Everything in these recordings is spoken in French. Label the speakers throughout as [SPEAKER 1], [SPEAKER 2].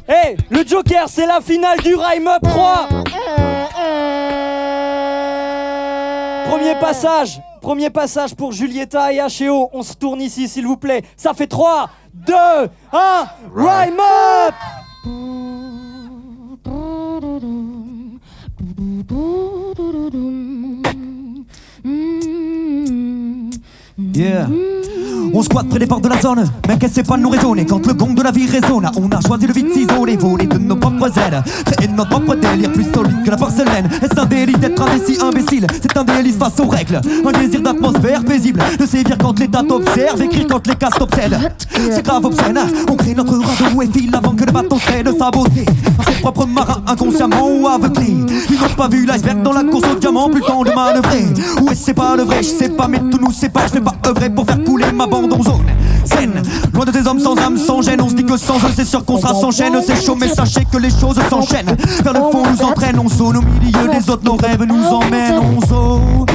[SPEAKER 1] Hey, le Joker, c'est la finale du Rhyme Up 3. Premier passage pour Julieta et H.E.O. On se tourne ici, s'il vous plaît. Ça fait 3, 2, 1, Rhyme Up.
[SPEAKER 2] Yeah. On squatte près des portes de la zone, mais qu'elle sait pas nous raisonner. Quand le gong de la vie résonne, on a choisi le vide s'isoler, voler de nos propres ailes, créer notre propre délire plus solide que la porcelaine. Est-ce un délit d'être indécis, imbécile? C'est un délice face aux règles, un désir d'atmosphère paisible, de sévir quand l'état t'observe, écrire quand les castes t'obsèdent. C'est grave obscène, on crée notre radeau et file avant que le bateau traîne sa beauté. Dans ses propres marins, inconsciemment ou aveuglés, ils n'ont pas vu l'iceberg dans la course au diamant, plus le temps de manœuvrer. Ouais, c'est pas le vrai, je sais pas, mais tout nous sépare, je vais pas œuvrer pour faire couler ma bande en zone saine. Loin de tes hommes sans âme, sans gêne. On se dit que sans eux c'est sûr qu'on sera sans chaîne. C'est chaud mais sachez que les choses s'enchaînent. Vers le fond nous entraîne, on zone au milieu des autres. Nos rêves nous emmènent, on zone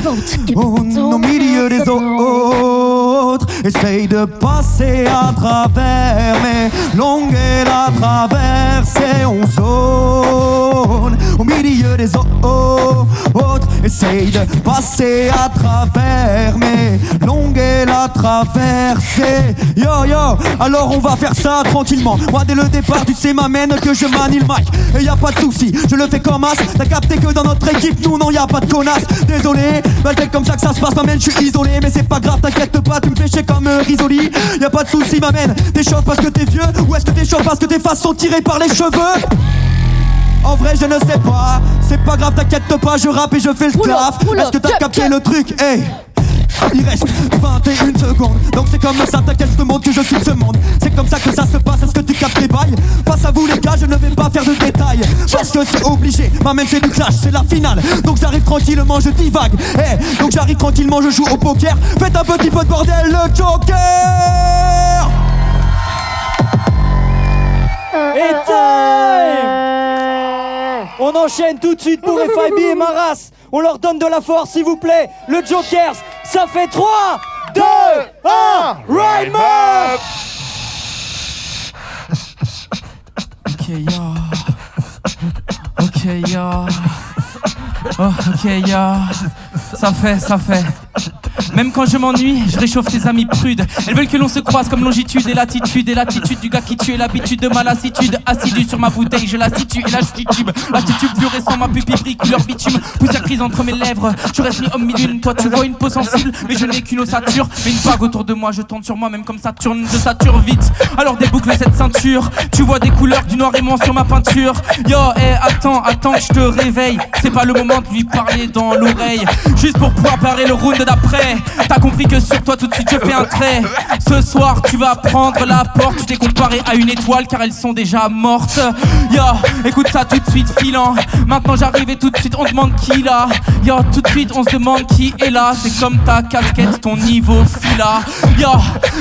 [SPEAKER 2] au milieu des autres. Essaye de passer à travers, mais longue est la traversée. On zone au milieu des autres. Essaye de passer à travers, mais longue est la traversée. Yo yo, alors on va faire ça tranquillement. Moi dès le départ tu sais m'amène que je manie le mic. Et y a pas de souci, je le fais comme as. T'as capté que dans notre équipe nous non y a pas de connasse. Désolé, bah c'est comme ça que ça se passe m'amène. Je suis isolé mais c'est pas grave, t'inquiète pas, tu me fais chier comme Risoli. Y a pas de souci m'amène. T'es chaud parce que t'es vieux ou est-ce que t'es chaud parce que tes faces sont tirées par les cheveux? En vrai je ne sais pas, c'est pas grave t'inquiète pas, je rappe et je fais le claf. Est-ce que t'as capté le truc? Hey, il reste 21 secondes, donc c'est comme ça, t'inquiète, je te montre que je suis de ce monde. C'est comme ça que ça se passe, est-ce que tu captes les bails? Face à vous les gars, je ne vais pas faire de détails, parce que c'est obligé, même c'est du clash, c'est la finale. Donc j'arrive tranquillement, je divague. Hey, donc j'arrive tranquillement, je joue au poker. Faites un petit peu de bordel, le Joker.
[SPEAKER 1] Et time. On enchaîne tout de suite pour FIB et Maras. On leur donne de la force s'il vous plaît. Le Jokers, ça fait 3, 2, 1, Rhyme Up.
[SPEAKER 3] Ok yo. Ok yo. Oh, ok yo. Ça fait. Même quand je m'ennuie, je réchauffe tes amis prudes. Elles veulent que l'on se croise comme longitude et l'attitude du gars qui tue et l'habitude de ma lassitude. Assidu sur ma bouteille, je la situe et là je titube. L'attitude fluorescent, ma pupille brille couleur bitume. Poussière grise entre mes lèvres, je reste mi-homme mi-lune. Toi tu vois une peau sensible, mais je n'ai qu'une ossature. Mais une vague autour de moi, je tourne sur moi même comme Saturne. Je sature vite, alors déboucle cette ceinture. Tu vois des couleurs du noir aimant sur ma peinture. Yo, attends que je te réveille. C'est pas le moment de lui parler dans l'oreille. Juste pour pouvoir parer le round d'après. T'as compris que sur toi tout de suite je fais un trait. Ce soir tu vas prendre la porte. Tu t'es comparé à une étoile car elles sont déjà mortes. Yo, écoute ça tout de suite filant. Maintenant j'arrive et tout de suite on demande qui là. Yo, tout de suite on se demande qui est là. C'est comme ta casquette, ton niveau fila. Yo,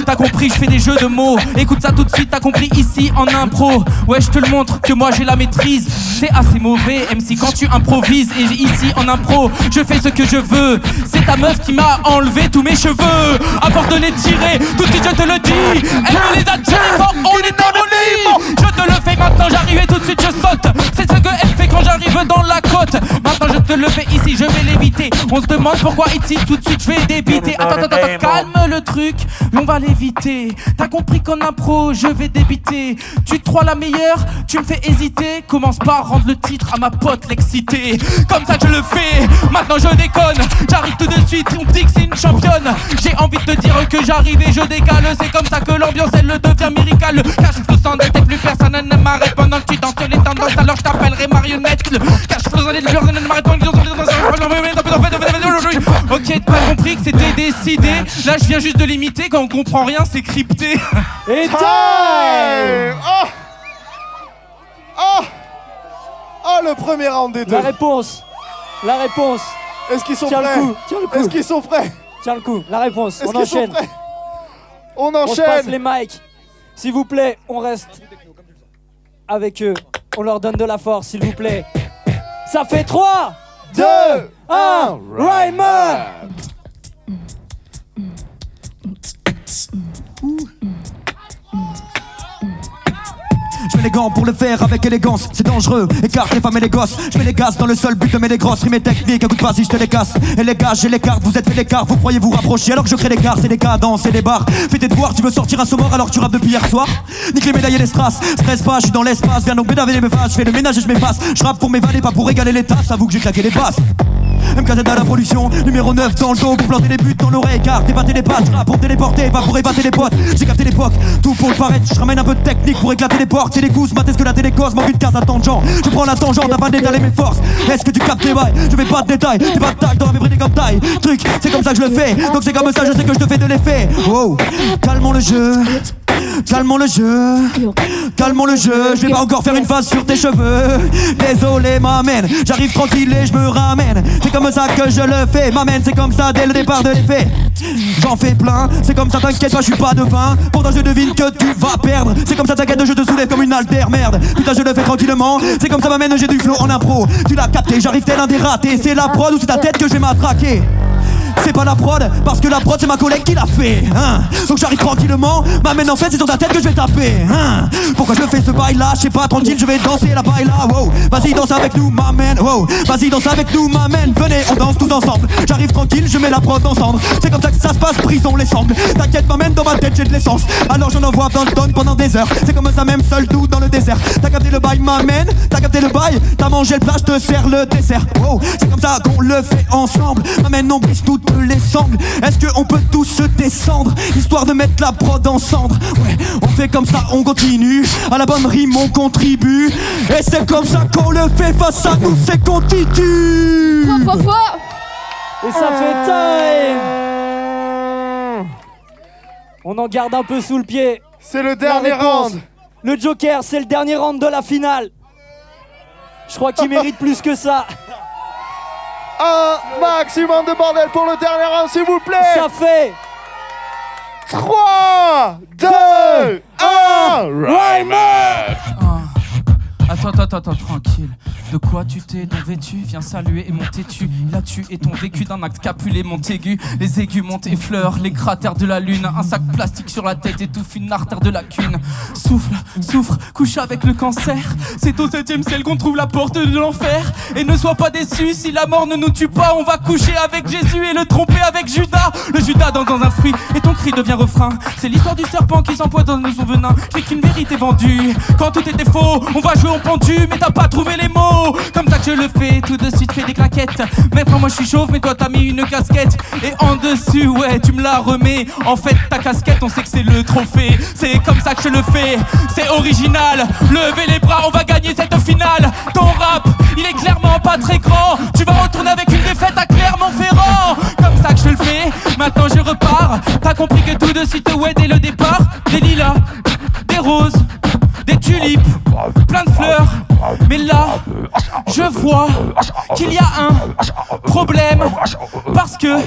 [SPEAKER 3] t'as compris je fais des jeux de mots. Écoute ça tout de suite, t'as compris ici en impro. Ouais je te le montre que moi j'ai la maîtrise. C'est assez mauvais MC quand tu improvises. Et ici en impro je fais ce que je veux. C'est ta meuf qui m'a enlevé tous mes cheveux. À force de les tirer, tout de suite je te le dis. Elle me les a tirés quand on est dans le lit. Je te le fais maintenant, j'arrive et tout de suite je saute. C'est ce que elle fait quand j'arrive dans la côte. Maintenant je te le fais ici, je vais l'éviter. On se demande pourquoi ici, tout de suite je vais débiter. Attends, calme le truc, on va l'éviter. T'as compris qu'en impro je vais débiter. Tu te crois la meilleure, tu me fais hésiter. Commence par rendre le titre à ma pote l'excité. Comme ça je le fais, maintenant je déconne. J'arrive tout de suite, on dit que c'est une championne. J'ai envie de te dire que j'arrive et je décale. C'est comme ça que l'ambiance elle devient miracle. Cache flou sans et plus personne ne m'arrête pendant que tu danses les tendances. Alors je t'appellerai marionnette. Cache flou sans et plus personne ne m'arrête pendant que tu danses les tendances. Ok, t'as compris que c'était décidé. Là je viens juste de l'imiter. Quand on comprend rien c'est crypté.
[SPEAKER 1] Et time.
[SPEAKER 4] Oh, le premier round des deux.
[SPEAKER 1] La réponse.
[SPEAKER 4] Est-ce qu'ils sont
[SPEAKER 1] Tiens
[SPEAKER 4] prêts?
[SPEAKER 1] le coup.
[SPEAKER 4] Est-ce qu'ils sont prêts?
[SPEAKER 1] Tiens le coup, la réponse.
[SPEAKER 4] Est-ce
[SPEAKER 1] On
[SPEAKER 4] qu'ils sont
[SPEAKER 1] enchaîne.
[SPEAKER 4] prêts? On
[SPEAKER 1] On se passe
[SPEAKER 4] enchaîne.
[SPEAKER 1] les mics. S'il vous plaît, on reste avec eux. On leur donne de la force, s'il vous plaît. Ça fait 3, 2, 1, Rhyme Up.
[SPEAKER 2] Je mets les gants pour le faire avec élégance. C'est dangereux, écarte les femmes et les gosses. Je mets les gaz dans le seul but de mettre les grosses rimes et techniques. Écoute pas si je te les casse. Et les gars, j'ai les cartes, vous êtes fait l'écart. Vous croyez vous rapprocher alors que je crée l'écart. C'est des cadences et des barres. Fais tes devoirs, tu veux sortir un saumon alors que tu rappes depuis hier soir. Nique les médailles et les strass. Stress pas, je suis dans l'espace. Viens donc bédaver mes vaches. Je fais le ménage et je m'efface. Je rappe pour m'évader, pas pour régaler les tasses. Avoue que j'ai claqué les basses. MKZ à la production, numéro 9 dans le dos pour planter les buts dans l'oreille. Car t'ébatter les pattes, j'rappe pour téléporter, pas pour ébater les potes. J'ai capté l'époque, tout pour le paraître. Je ramène un peu de technique pour éclater les portes. C'est les gousses, ma que la télé cause, manque une case à tangent. Je prends la tangente afin d'étaler mes forces. Est-ce que tu captes les bails? Je fais pas de détails, t'es pas de taille dans la vibrer comme taille. Truc, c'est comme ça que je le fais, donc c'est comme ça, je sais que je te fais de l'effet. Wow, calmons le jeu. Calmons le jeu, calmons le jeu. Je vais pas encore faire une phase sur tes cheveux. Désolé, m'amène. J'arrive tranquille et je me ramène. C'est comme ça que je le fais. M'amène, c'est comme ça dès le départ de l'effet. J'en fais plein, c'est comme ça, t'inquiète pas, je suis pas devin. Pourtant je devine que tu vas perdre. C'est comme ça, t'inquiète, je te soulève comme une altère. Merde, putain, je le fais tranquillement. C'est comme ça, m'amène, j'ai du flow en impro. Tu l'as capté, j'arrive tel un des ratés. C'est la prod ou c'est ta tête que je vais m'attraquer? C'est pas la prod, parce que la prod c'est ma collègue qui l'a fait, hein. Donc j'arrive tranquillement, m'amène en fait c'est sur ta tête que je vais taper, hein. Pourquoi je fais ce bail là, je sais pas, tranquille, je vais danser la bail là, wow. Vas-y danse avec nous m'amène, wow. Vas-y danse avec nous m'amène, venez on danse tous ensemble. J'arrive tranquille, je mets la prod ensemble. C'est comme ça que ça se passe, prison les semble. T'inquiète m'amène, dans ma tête j'ai de l'essence. Alors j'en envoie plein de tonnes pendant des heures. C'est comme ça même seul tout dans le désert. T'as capté le bail m'amène, t'as capté le bail. T'as mangé le plat, je te sers le dessert, wow. C'est comme ça qu'on le fait ensemble. M'amène, on brise toutes les sangles. Est-ce qu'on peut tous se descendre, histoire de mettre la prod en cendre? Ouais, on fait comme ça, on continue. À la bonne rime, on contribue. Et c'est comme ça qu'on le fait, face à nous, c'est qu'on titube.
[SPEAKER 1] Et ça fait time. On en garde un peu sous le pied.
[SPEAKER 4] C'est le dernier round.
[SPEAKER 1] Le Joker, c'est le dernier round de la finale. Je crois qu'il mérite plus que ça.
[SPEAKER 4] Un maximum de bordel pour le dernier round, s'il vous plaît.
[SPEAKER 1] Ça fait
[SPEAKER 4] 3, 2, 1, Rymer.
[SPEAKER 3] Attends, tranquille. De quoi tu t'es donc vêtu? Viens saluer et monter tu. Là tu es ton vécu d'un acte capulé, Montaigu. Les aigus montent et effleurent les cratères de la lune. Un sac plastique sur la tête étouffe une artère de lacune. Souffre, couche avec le cancer. C'est au 7ème ciel qu'on trouve la porte de l'enfer. Et ne sois pas déçu, si la mort ne nous tue pas, on va coucher avec Jésus et le tromper avec Judas. Le Judas dans un fruit et ton cri devient refrain. C'est l'histoire du serpent qui s'empoite dans son venin. J'ai qu'une vérité vendue. Quand tout était faux, on va jouer au pendu, mais t'as pas trouvé les mots. Comme ça que je le fais, tout de suite fais des claquettes. Maintenant moi je suis chauve, mais toi t'as mis une casquette. Et en dessus, ouais, tu me la remets. En fait ta casquette, on sait que c'est le trophée. C'est comme ça que je le fais, c'est original. Levez les bras, on va gagner cette finale. Ton rap, il est clairement pas très grand. Tu vas retourner avec une défaite à Clermont-Ferrand. Comme ça que je le fais, maintenant je repars. T'as compris que tout de suite, ouais, dès le départ, des lilas, des roses, des tulipes, plein de fleurs. Mais là, je vois qu'il y a un problème. Parce que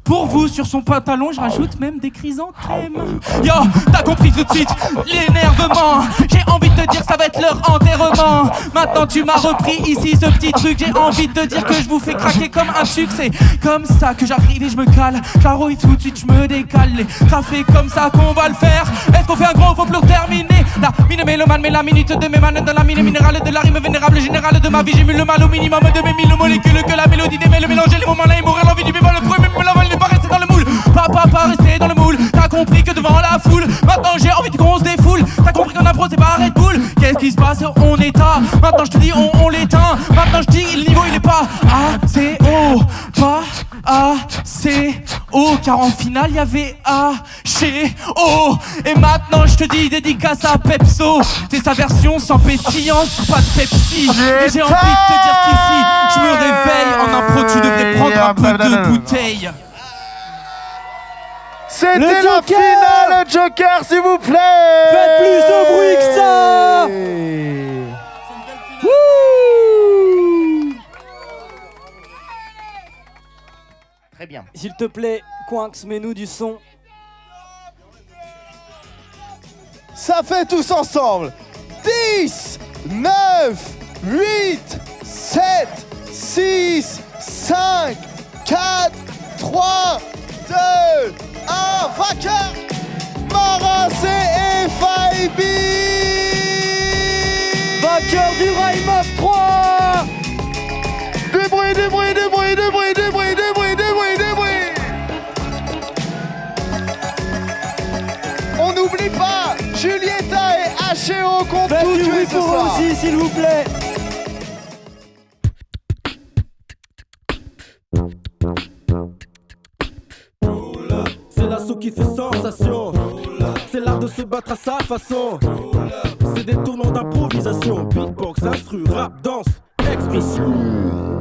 [SPEAKER 3] pour vous, sur son pantalon, je rajoute même des chrysanthèmes. Yo, t'as compris tout de suite l'énervement. J'ai envie de te dire ça va être leur enterrement. Maintenant tu m'as repris ici ce petit truc. J'ai envie de te dire que je vous fais craquer comme un succès. Comme ça que j'arrive et je me cale. J'arrive tout de suite, je me décale. Ça fait comme ça qu'on va le faire. Est-ce qu'on fait un gros faux pour terminer? La mine mélomane, mais la minute de mes manes. Dans la mine minérale de la rime vénérable générale de ma vie. J'ai mis le mal au minimum de mes mille molécules. Que la mélodie des mêles mélanger les moments là et mourir l'envie du bémol. Le premier me l'avale. Pas rester dans le moule, pas rester dans le moule. T'as compris que devant la foule, maintenant j'ai envie qu'on se défoule. T'as compris qu'en impro c'est pas Red Bull. Qu'est-ce qui se passe? On éteint. Maintenant je te dis on l'éteint. Maintenant je dis le niveau il est pas assez haut. Pas assez haut. Car en finale il y avait H-O. Et maintenant je te dis dédicace à Pepso. C'est sa version sans pétillance, pas de Pepsi. Et j'ai envie de te dire qu'ici je me réveille. En impro tu devrais prendre un peu de bouteille.
[SPEAKER 4] C'était
[SPEAKER 1] Le
[SPEAKER 4] la
[SPEAKER 1] Joker.
[SPEAKER 4] finale, le Joker, s'il vous plaît.
[SPEAKER 1] Faites plus de bruit que ça. Wouh.
[SPEAKER 4] Très bien.
[SPEAKER 1] S'il te plaît, Quinx, mets-nous du son.
[SPEAKER 4] Ça fait tous ensemble 10, 9, 8, 7, 6, 5, 4, 3, 2, 1, vainqueur Maras et FIB.
[SPEAKER 1] vainqueur du Rime Up 3.
[SPEAKER 4] Du bruit, du bruit, du bruit, du bruit, du bruit, du bruit, du bruit, du bruit. On n'oublie pas Julieta et H.E.O. qui ont
[SPEAKER 1] Faites
[SPEAKER 4] tout
[SPEAKER 1] du
[SPEAKER 4] tué
[SPEAKER 1] bruit
[SPEAKER 4] ce
[SPEAKER 1] pour eux
[SPEAKER 4] soir.
[SPEAKER 1] aussi, s'il vous plaît.
[SPEAKER 5] C'est l'assaut qui fait sensation. C'est l'art de se battre à sa façon. C'est des tournants d'improvisation. Beatbox, instru, rap, danse, expression.